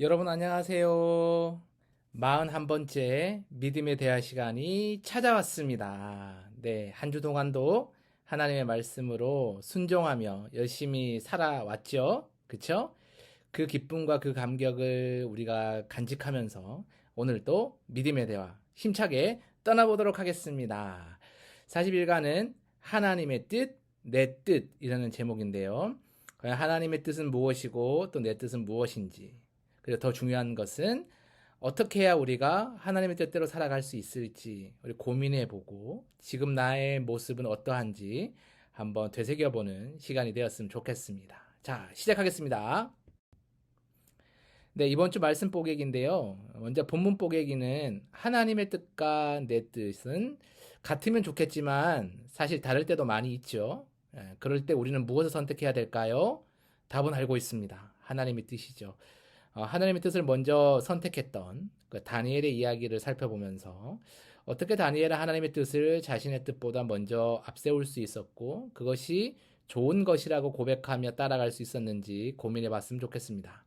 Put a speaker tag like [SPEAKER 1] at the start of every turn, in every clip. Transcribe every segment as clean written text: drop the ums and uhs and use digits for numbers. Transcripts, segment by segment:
[SPEAKER 1] 여러분 안녕하세요. 41번째 믿음의 대화 시간이 찾아왔습니다. 네, 한 주 동안도 하나님의 말씀으로 순종하며 열심히 살아왔죠. 그쵸? 그 기쁨과 그 감격을 우리가 간직하면서 오늘도 믿음의 대화 힘차게 떠나보도록 하겠습니다. 40일간은 하나님의 뜻, 내 뜻이라는 제목인데요. 과연 하나님의 뜻은 무엇이고 또 내 뜻은 무엇인지, 그리고 더 중요한 것은 어떻게 해야 우리가 하나님의 뜻대로 살아갈 수 있을지 우리 고민해보고 지금 나의 모습은 어떠한지 한번 되새겨보는 시간이 되었으면 좋겠습니다. 자, 시작하겠습니다. 네, 이번 주 말씀 뽀개기인데요. 먼저 본문 뽀개기는 하나님의 뜻과 내 뜻은 같으면 좋겠지만 사실 다를 때도 많이 있죠. 그럴 때 우리는 무엇을 선택해야 될까요? 답은 알고 있습니다. 하나님의 뜻이죠. 하나님의 뜻을 먼저 선택했던 그 다니엘의 이야기를 살펴보면서 어떻게 다니엘은 하나님의 뜻을 자신의 뜻보다 먼저 앞세울 수 있었고 그것이 좋은 것이라고 고백하며 따라갈 수 있었는지 고민해 봤으면 좋겠습니다.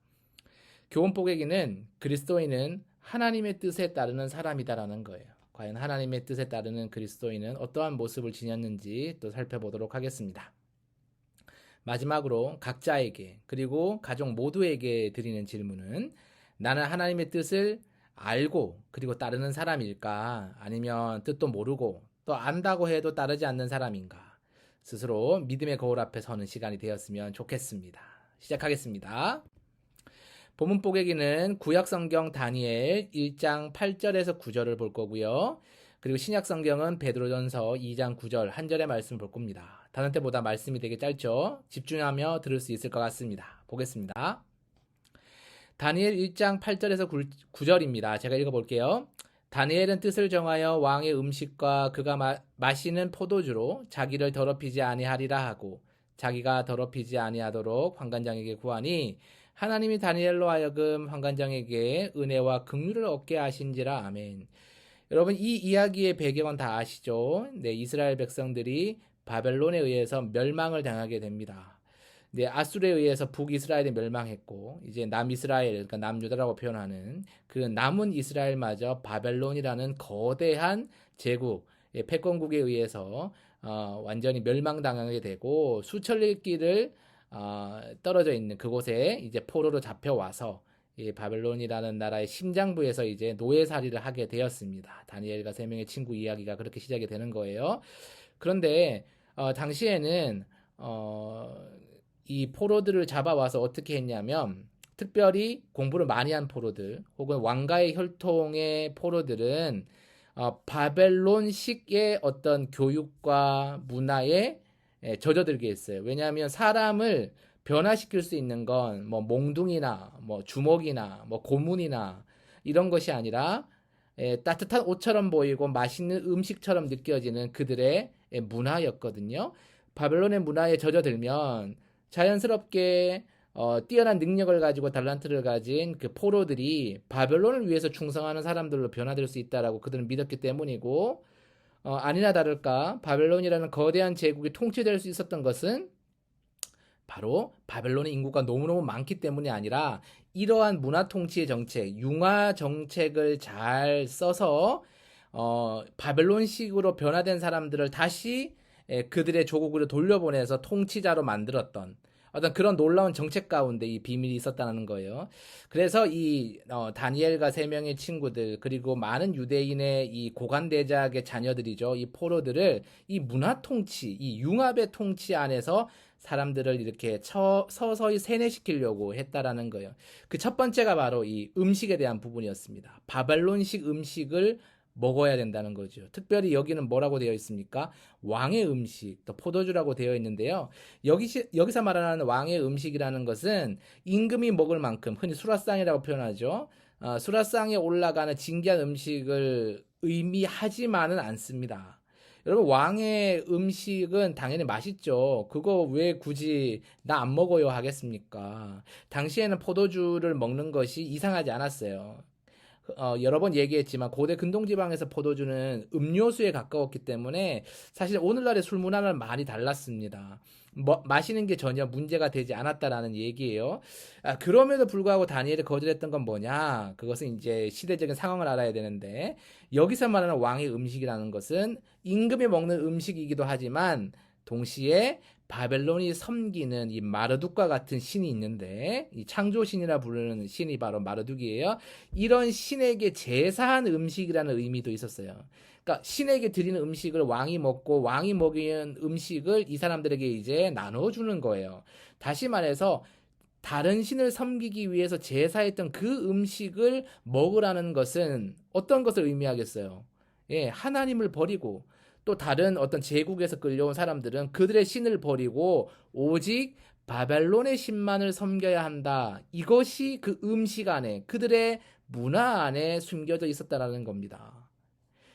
[SPEAKER 1] 교훈 뽀개기는 그리스도인은 하나님의 뜻에 따르는 사람이다라는 거예요. 과연 하나님의 뜻에 따르는 그리스도인은 어떠한 모습을 지녔는지 또 살펴보도록 하겠습니다. 마지막으로 각자에게 그리고 가족 모두에게 드리는 질문은 나는 하나님의 뜻을 알고 그리고 따르는 사람일까? 아니면 뜻도 모르고 또 안다고 해도 따르지 않는 사람인가? 스스로 믿음의 거울 앞에 서는 시간이 되었으면 좋겠습니다. 시작하겠습니다. 본문 뽀개기는 구약성경 다니엘 1장 8절에서 9절을 볼 거고요. 그리고 신약성경은 베드로전서 2장 9절 한 절의 말씀을 볼 겁니다. 다른 때보다 말씀이 되게 짧죠? 집중하며 들을 수 있을 것 같습니다. 보겠습니다. 다니엘 1장 8절에서 9절입니다. 제가 읽어볼게요. 다니엘은 뜻을 정하여 왕의 음식과 그가 마시는 포도주로 자기를 더럽히지 아니하리라 하고 자기가 더럽히지 아니하도록 환관장에게 구하니 하나님이 다니엘로 하여금 환관장에게 은혜와 긍휼을 얻게 하신지라. 아멘. 여러분 이 이야기의 배경은 다 아시죠? 네, 이스라엘 백성들이 바벨론에 의해서 멸망을 당하게 됩니다. 네, 아수르에 의해서 북이스라엘이 멸망했고 이제 남이스라엘, 그러니까 남유다라고 표현하는 그 남은 이스라엘마저 바벨론이라는 거대한 제국, 패권국에 의해서 완전히 멸망당하게 되고 수천리 길을 떨어져 있는 그곳에 이제 포로로 잡혀와서 이 바벨론이라는 나라의 심장부에서 이제 노예살이를 하게 되었습니다. 다니엘과 세 명의 친구 이야기가 그렇게 시작이 되는 거예요. 그런데 당시에는 이 포로들을 잡아와서 어떻게 했냐면 특별히 공부를 많이 한 포로들 혹은 왕가의 혈통의 포로들은 바벨론식의 어떤 교육과 문화에 젖어들게 했어요. 왜냐하면 사람을 변화시킬 수 있는 건 뭐 몽둥이나 뭐 주먹이나 뭐 고문이나 이런 것이 아니라 따뜻한 옷처럼 보이고 맛있는 음식처럼 느껴지는 그들의 문화였거든요. 바벨론의 문화에 젖어들면 자연스럽게 뛰어난 능력을 가지고 달란트를 가진 그 포로들이 바벨론을 위해서 충성하는 사람들로 변화될 수 있다라고 그들은 믿었기 때문이고 아니나 다를까 바벨론이라는 거대한 제국이 통치될 수 있었던 것은 바로 바벨론의 인구가 너무너무 많기 때문이 아니라 이러한 문화 통치의 정책, 융화 정책을 잘 써서 바벨론식으로 변화된 사람들을 다시 그들의 조국으로 돌려보내서 통치자로 만들었던 어떤 그런 놀라운 정책 가운데 이 비밀이 있었다는 거예요. 그래서 이 다니엘과 세 명의 친구들 그리고 많은 유대인의 이 고관대작의 자녀들이죠. 이 포로들을 이 문화 통치, 이 융합의 통치 안에서 사람들을 이렇게 서서히 세뇌시키려고 했다라는 거예요. 그 첫 번째가 바로 이 음식에 대한 부분이었습니다. 바벨론식 음식을 먹어야 된다는 거죠. 특별히 여기는 뭐라고 되어 있습니까? 왕의 음식, 또 포도주라고 되어 있는데요. 여기서 말하는 왕의 음식이라는 것은 임금이 먹을 만큼 흔히 수라상이라고 표현하죠. 수라상에 올라가는 진귀한 음식을 의미하지만은 않습니다. 여러분 왕의 음식은 당연히 맛있죠. 그거 왜 굳이 나 안 먹어요 하겠습니까? 당시에는 포도주를 먹는 것이 이상하지 않았어요. 여러 번 얘기했지만 고대 근동지방에서 포도주는 음료수에 가까웠기 때문에 사실 오늘날의 술 문화는 많이 달랐습니다. 마시는 게 전혀 문제가 되지 않았다라는 얘기예요. 그럼에도 불구하고 다니엘이 거절했던 건 뭐냐? 그것은 이제 시대적인 상황을 알아야 되는데 여기서 말하는 왕의 음식이라는 것은 임금이 먹는 음식이기도 하지만 동시에 바벨론이 섬기는 이 마르둑과 같은 신이 있는데 이 창조신이라 부르는 신이 바로 마르둑이에요. 이런 신에게 제사한 음식이라는 의미도 있었어요. 그러니까 신에게 드리는 음식을 왕이 먹고 왕이 먹이는 음식을 이 사람들에게 이제 나눠주는 거예요. 다시 말해서 다른 신을 섬기기 위해서 제사했던 그 음식을 먹으라는 것은 어떤 것을 의미하겠어요? 예, 하나님을 버리고 또 다른 어떤 제국에서 끌려온 사람들은 그들의 신을 버리고 오직 바벨론의 신만을 섬겨야 한다. 이것이 그 음식 안에 그들의 문화 안에 숨겨져 있었다라는 겁니다.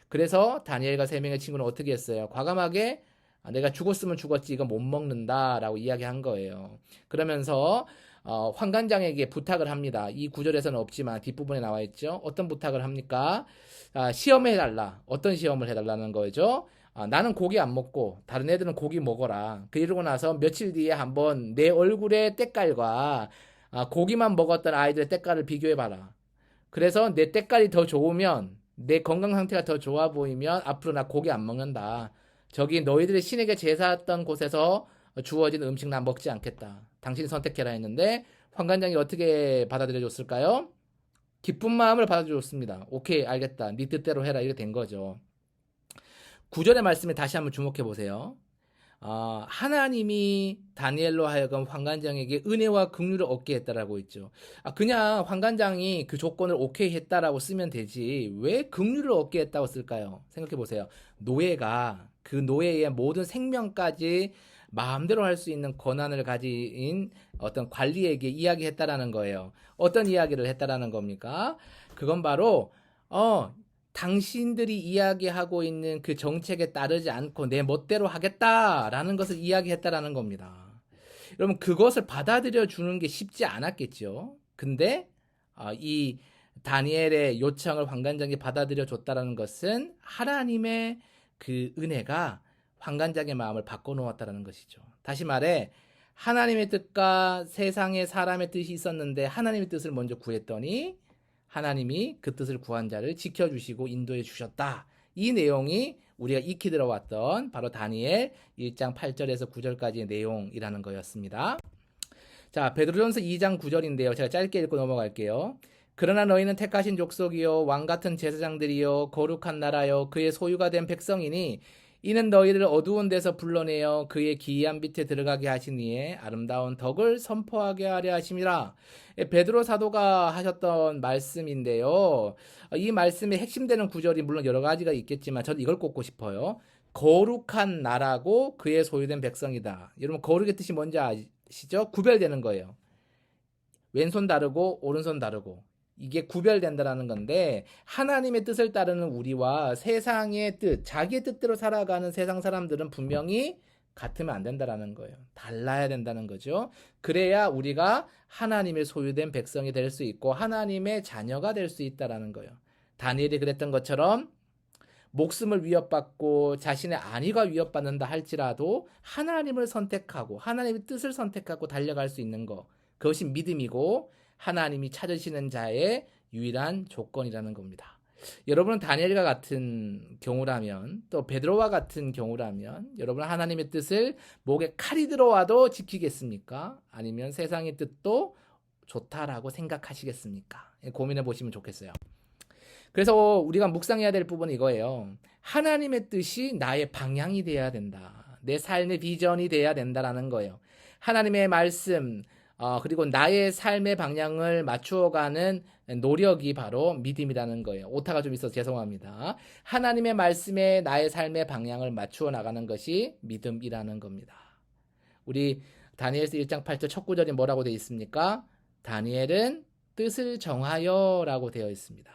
[SPEAKER 1] 그래서 다니엘과 세 명의 친구는 어떻게 했어요? 과감하게 내가 죽었으면 죽었지 이거 못 먹는다라고 이야기한 거예요. 그러면서 환관장에게 부탁을 합니다. 이 구절에서는 없지만 뒷부분에 나와 있죠. 어떤 부탁을 합니까? 시험을 해달라. 어떤 시험을 해달라는 거죠? 나는 고기 안 먹고 다른 애들은 고기 먹어라. 그러고 나서 며칠 뒤에 한번 내 얼굴의 때깔과 고기만 먹었던 아이들의 때깔을 비교해봐라. 그래서 내 때깔이 더 좋으면 내 건강 상태가 더 좋아 보이면 앞으로 나 고기 안 먹는다. 저기 너희들의 신에게 제사했던 곳에서 주어진 음식 난 먹지 않겠다. 당신이 선택해라 했는데 환관장이 어떻게 받아들여 줬을까요? 기쁜 마음을 받아들여 줬습니다. 오케이 알겠다. 네 뜻대로 해라. 이렇게 된 거죠. 9절의 말씀에 다시 한번 주목해 보세요. 하나님이 다니엘로 하여금 환관장에게 은혜와 긍휼을 얻게 했다라고 있죠. 그냥 환관장이 그 조건을 오케이 했다라고 쓰면 되지 왜 긍휼을 얻게 했다고 쓸까요? 생각해 보세요. 노예가 그 노예의 모든 생명까지 마음대로 할 수 있는 권한을 가진 어떤 관리에게 이야기했다라는 거예요. 어떤 이야기를 했다라는 겁니까? 그건 바로 당신들이 이야기하고 있는 그 정책에 따르지 않고 내 멋대로 하겠다라는 것을 이야기했다라는 겁니다. 여러분 그것을 받아들여 주는 게 쉽지 않았겠죠. 근데 이 다니엘의 요청을 환관장이 받아들여 줬다라는 것은 하나님의 그 은혜가 환관장의 마음을 바꿔놓았다라는 것이죠. 다시 말해 하나님의 뜻과 세상의 사람의 뜻이 있었는데 하나님의 뜻을 먼저 구했더니 하나님이 그 뜻을 구한 자를 지켜주시고 인도해 주셨다. 이 내용이 우리가 익히 들어왔던 바로 다니엘 1장 8절에서 9절까지의 내용이라는 거였습니다. 자, 베드로전서 2장 9절인데요. 제가 짧게 읽고 넘어갈게요. 그러나 너희는 택하신 족속이요 왕같은 제사장들이요 거룩한 나라요 그의 소유가 된 백성이니 이는 너희를 어두운 데서 불러내어 그의 기이한 빛에 들어가게 하신 이에 아름다운 덕을 선포하게 하려 하심이라. 베드로 사도가 하셨던 말씀인데요. 이 말씀의 핵심되는 구절이 물론 여러 가지가 있겠지만 저는 이걸 꼽고 싶어요. 거룩한 나라고 그의 소유된 백성이다. 여러분 거룩의 뜻이 뭔지 아시죠? 구별되는 거예요. 왼손 다르고 오른손 다르고 이게 구별된다라는 건데 하나님의 뜻을 따르는 우리와 세상의 뜻, 자기의 뜻대로 살아가는 세상 사람들은 분명히 같으면 안 된다라는 거예요. 달라야 된다는 거죠. 그래야 우리가 하나님의 소유된 백성이 될 수 있고 하나님의 자녀가 될 수 있다라는 거예요. 다니엘이 그랬던 것처럼 목숨을 위협받고 자신의 안위가 위협받는다 할지라도 하나님을 선택하고 하나님의 뜻을 선택하고 달려갈 수 있는 것, 그것이 믿음이고 하나님이 찾으시는 자의 유일한 조건이라는 겁니다. 여러분은 다니엘과 같은 경우라면 또 베드로와 같은 경우라면 여러분은 하나님의 뜻을 목에 칼이 들어와도 지키겠습니까? 아니면 세상의 뜻도 좋다라고 생각하시겠습니까? 고민해 보시면 좋겠어요. 그래서 우리가 묵상해야 될 부분은 이거예요. 하나님의 뜻이 나의 방향이 돼야 된다. 내 삶의 비전이 돼야 된다라는 거예요. 하나님의 말씀 그리고 나의 삶의 방향을 맞추어가는 노력이 바로 믿음이라는 거예요. 오타가 좀 있어서 죄송합니다. 하나님의 말씀에 나의 삶의 방향을 맞추어 나가는 것이 믿음이라는 겁니다. 우리 다니엘서 1장 8절 첫 구절이 뭐라고 되어 있습니까? 다니엘은 뜻을 정하여 라고 되어 있습니다.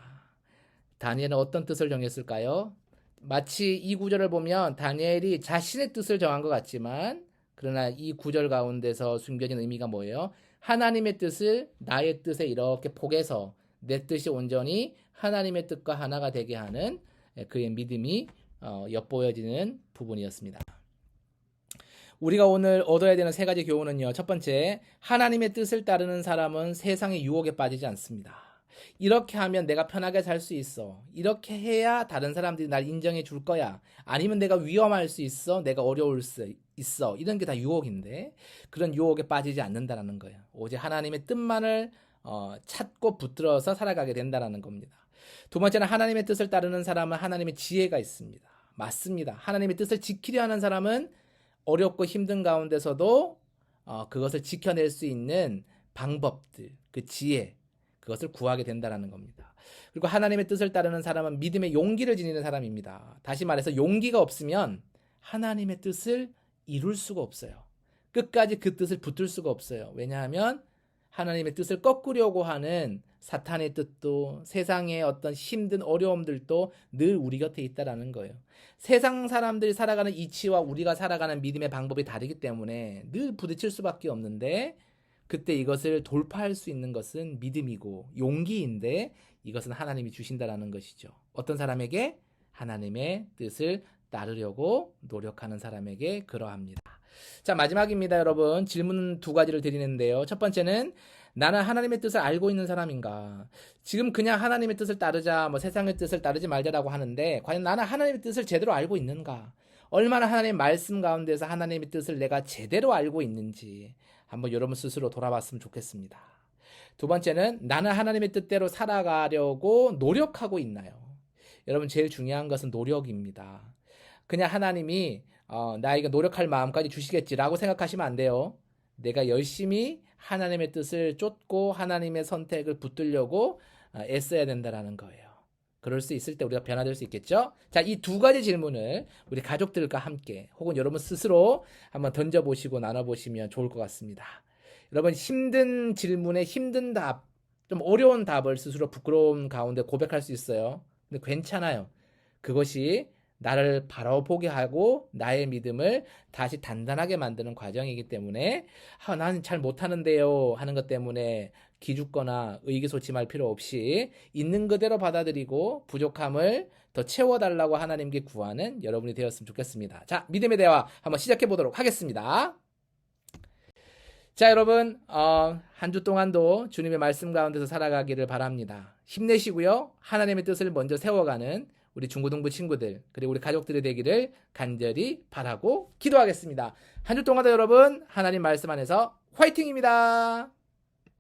[SPEAKER 1] 다니엘은 어떤 뜻을 정했을까요? 마치 이 구절을 보면 다니엘이 자신의 뜻을 정한 것 같지만 그러나 이 구절 가운데서 숨겨진 의미가 뭐예요? 하나님의 뜻을 나의 뜻에 이렇게 포개서 내 뜻이 온전히 하나님의 뜻과 하나가 되게 하는 그의 믿음이 엿보여지는 부분이었습니다. 우리가 오늘 얻어야 되는 세 가지 교훈은요. 첫 번째, 하나님의 뜻을 따르는 사람은 세상의 유혹에 빠지지 않습니다. 이렇게 하면 내가 편하게 살 수 있어. 이렇게 해야 다른 사람들이 날 인정해 줄 거야. 아니면 내가 위험할 수 있어. 내가 어려울 수 있어. 이런 게 다 유혹인데 그런 유혹에 빠지지 않는다는 거예요. 오직 하나님의 뜻만을 찾고 붙들어서 살아가게 된다는 겁니다. 두 번째는 하나님의 뜻을 따르는 사람은 하나님의 지혜가 있습니다. 맞습니다. 하나님의 뜻을 지키려 하는 사람은 어렵고 힘든 가운데서도 그것을 지켜낼 수 있는 방법들, 그 지혜, 그것을 구하게 된다는 겁니다. 그리고 하나님의 뜻을 따르는 사람은 믿음의 용기를 지니는 사람입니다. 다시 말해서 용기가 없으면 하나님의 뜻을 이룰 수가 없어요. 끝까지 그 뜻을 붙들 수가 없어요. 왜냐하면 하나님의 뜻을 꺾으려고 하는 사탄의 뜻도 세상의 어떤 힘든 어려움들도 늘 우리 곁에 있다라는 거예요. 세상 사람들이 살아가는 이치와 우리가 살아가는 믿음의 방법이 다르기 때문에 늘 부딪힐 수밖에 없는데 그때 이것을 돌파할 수 있는 것은 믿음이고 용기인데 이것은 하나님이 주신다라는 것이죠. 어떤 사람에게? 하나님의 뜻을 따르려고 노력하는 사람에게 그러합니다. 자, 마지막입니다, 여러분. 질문 두 가지를 드리는데요. 첫 번째는 나는 하나님의 뜻을 알고 있는 사람인가? 지금 그냥 하나님의 뜻을 따르자, 세상의 뜻을 따르지 말자라고 하는데 과연 나는 하나님의 뜻을 제대로 알고 있는가? 얼마나 하나님의 말씀 가운데서 하나님의 뜻을 내가 제대로 알고 있는지 한번 여러분 스스로 돌아봤으면 좋겠습니다. 두 번째는 나는 하나님의 뜻대로 살아가려고 노력하고 있나요? 여러분 제일 중요한 것은 노력입니다. 그냥 하나님이 나에게 노력할 마음까지 주시겠지라고 생각하시면 안 돼요. 내가 열심히 하나님의 뜻을 쫓고 하나님의 선택을 붙들려고 애써야 된다는 거예요. 그럴 수 있을 때 우리가 변화될 수 있겠죠? 자, 이 두 가지 질문을 우리 가족들과 함께 혹은 여러분 스스로 한번 던져보시고 나눠보시면 좋을 것 같습니다. 여러분 힘든 질문에 힘든 답, 좀 어려운 답을 스스로 부끄러움 가운데 고백할 수 있어요. 근데 괜찮아요. 그것이 나를 바라보게 하고 나의 믿음을 다시 단단하게 만드는 과정이기 때문에 나는 잘 못하는데요 하는 것 때문에 기죽거나 의기소침할 필요 없이 있는 그대로 받아들이고 부족함을 더 채워달라고 하나님께 구하는 여러분이 되었으면 좋겠습니다. 자, 믿음의 대화 한번 시작해 보도록 하겠습니다. 자, 여러분 한 주 동안도 주님의 말씀 가운데서 살아가기를 바랍니다. 힘내시고요. 하나님의 뜻을 먼저 세워가는 우리 중고등부 친구들 그리고 우리 가족들이 되기를 간절히 바라고 기도하겠습니다. 한 주 동안도 여러분 하나님 말씀 안에서 화이팅입니다.